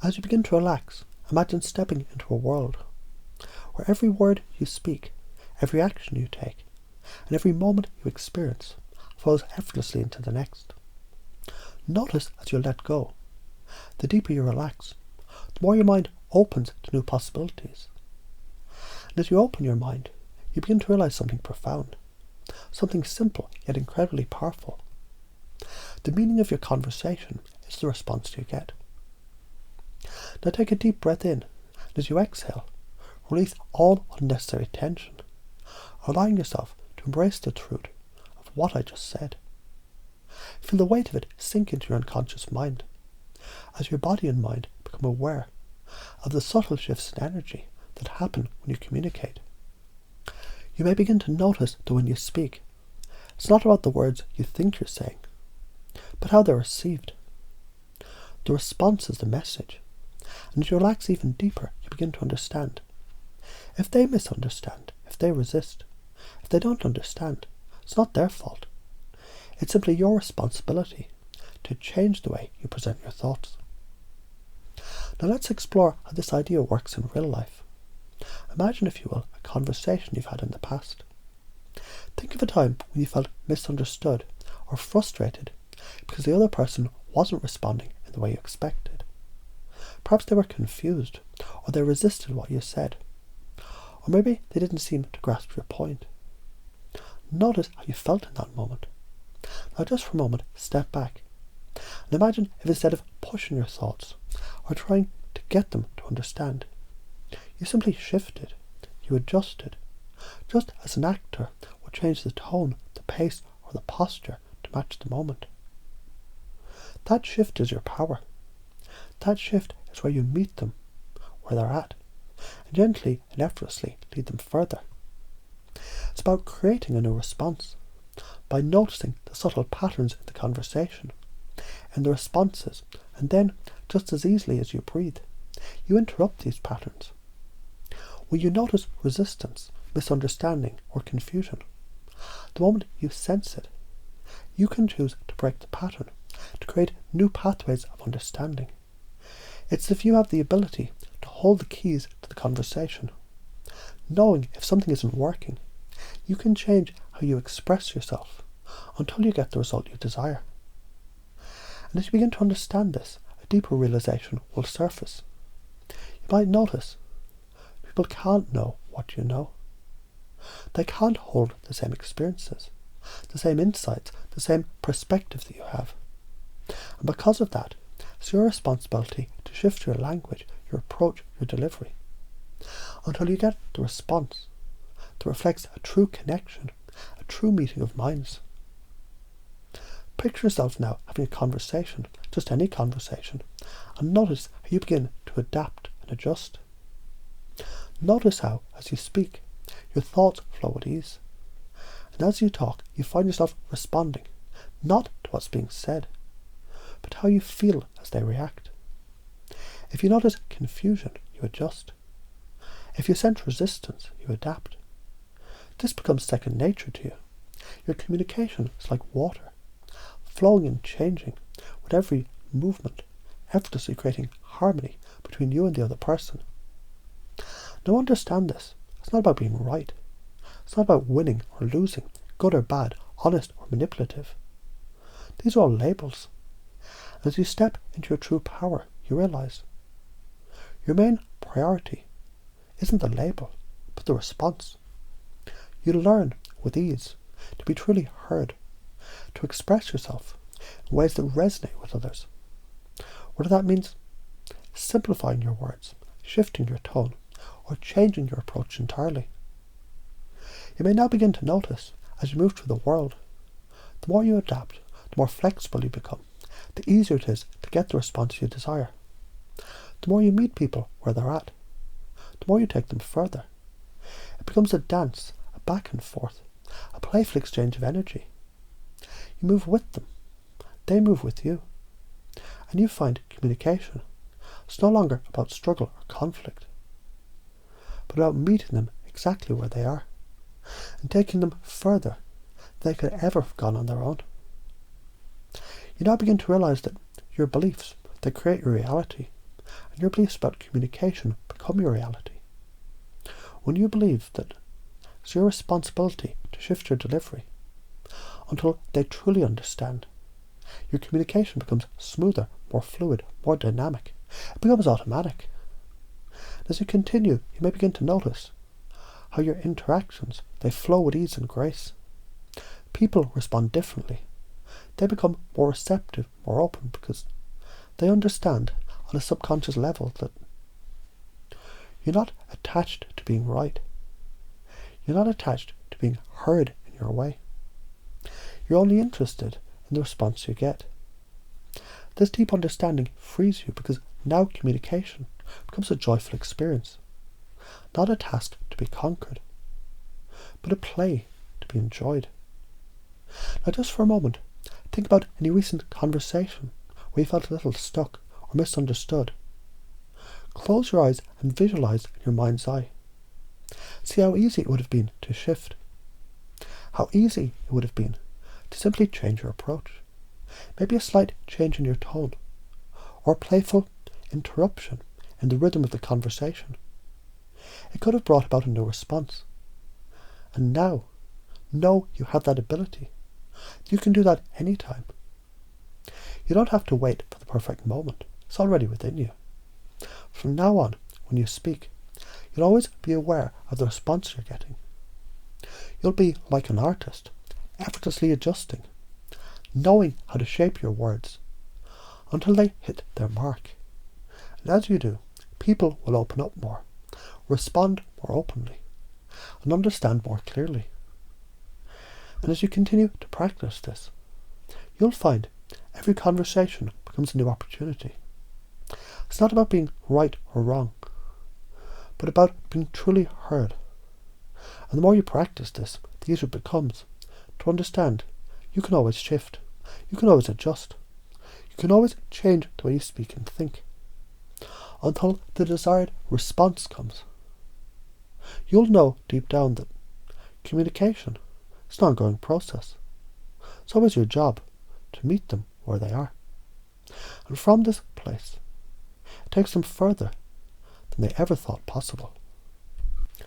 As you begin to relax, imagine stepping into a world where every word you speak, every action you take, and every moment you experience flows effortlessly into the next. Notice as you let go. The deeper you relax, the more your mind opens to new possibilities. And as you open your mind, you begin to realize something profound, something simple yet incredibly powerful. The meaning of your conversation is the response you get. Now take a deep breath in, and as you exhale, release all unnecessary tension, allowing yourself to embrace the truth of what I just said. Feel the weight of it sink into your unconscious mind, as your body and mind become aware of the subtle shifts in energy that happen when you communicate. You may begin to notice that when you speak, it's not about the words you think you're saying, but how they're received. The response is the message, and as you relax even deeper, you begin to understand. If they misunderstand, if they resist, if they don't understand, it's not their fault. It's simply your responsibility to change the way you present your thoughts. Now let's explore how this idea works in real life. Imagine, if you will, a conversation you've had in the past. Think of a time when you felt misunderstood or frustrated because the other person wasn't responding in the way you expected. Perhaps they were confused, or they resisted what you said, or maybe they didn't seem to grasp your point. Notice how you felt in that moment. Now just for a moment, step back and imagine if instead of pushing your thoughts or trying to get them to understand, you simply shifted, you adjusted, just as an actor would change the tone, the pace, or the posture to match the moment. That shift is your power. That shift is where you meet them, where they're at, and gently and effortlessly lead them further. It's about creating a new response, by noticing the subtle patterns in the conversation, and the responses, and then, just as easily as you breathe, you interrupt these patterns. When you notice resistance, misunderstanding, or confusion, the moment you sense it, you can choose to break the pattern, to create new pathways of understanding. It's if you have the ability to hold the keys to the conversation. Knowing if something isn't working, you can change how you express yourself until you get the result you desire. And as you begin to understand this, a deeper realization will surface. You might notice people can't know what you know. They can't hold the same experiences, the same insights, the same perspective that you have. And because of that, it's your responsibility to shift your language, your approach, your delivery, until you get the response that reflects a true connection, a true meeting of minds. Picture yourself now having a conversation, just any conversation, and notice how you begin to adapt and adjust. Notice how, as you speak, your thoughts flow with ease. And as you talk, you find yourself responding, not to what's being said, but how you feel as they react. If you notice confusion, you adjust. If you sense resistance, you adapt. This becomes second nature to you. Your communication is like water, flowing and changing with every movement, effortlessly creating harmony between you and the other person. Now understand this. It's not about being right. It's not about winning or losing, good or bad, honest or manipulative. These are all labels. And as you step into your true power, you realize your main priority isn't the label, but the response. You learn with ease to be truly heard, to express yourself in ways that resonate with others. Whether that means simplifying your words, shifting your tone, or changing your approach entirely. You may now begin to notice, as you move through the world, the more you adapt, the more flexible you become, the easier it is to get the response you desire. The more you meet people where they're at, the more you take them further. It becomes a dance, a back and forth, a playful exchange of energy. You move with them, they move with you, and you find communication. It's no longer about struggle or conflict, but about meeting them exactly where they are, and taking them further than they could ever have gone on their own. You now begin to realize that your beliefs, they create your reality, and your beliefs about communication become your reality. When you believe that it's your responsibility to shift your delivery until they truly understand, your communication becomes smoother, more fluid, more dynamic. It becomes automatic. As you continue, you may begin to notice how your interactions, they flow with ease and grace. People respond differently. They become more receptive, more open, because they understand on a subconscious level that you're not attached to being right. You're not attached to being heard in your way. You're only interested in the response you get. This deep understanding frees you because now communication becomes a joyful experience, not a task to be conquered, but a play to be enjoyed. Now just for a moment, think about any recent conversation where you felt a little stuck or misunderstood. Close your eyes and visualize in your mind's eye. See how easy it would have been to shift. How easy it would have been to simply change your approach. Maybe a slight change in your tone, or a playful interruption in the rhythm of the conversation. It could have brought about a new response. And now, know you have that ability. You can do that anytime. You don't have to wait for the perfect moment. It's already within you. From now on, when you speak, you'll always be aware of the response you're getting. You'll be like an artist, effortlessly adjusting, knowing how to shape your words until they hit their mark. And as you do, people will open up more, respond more openly, and understand more clearly. And as you continue to practice this, you'll find every conversation becomes a new opportunity. It's not about being right or wrong, but about being truly heard. And the more you practice this, the easier it becomes to understand you can always shift, you can always adjust, you can always change the way you speak and think, until the desired response comes. You'll know deep down that communication is an ongoing process. It's always your job to meet them where they are. And from this place, it takes them further than they ever thought possible.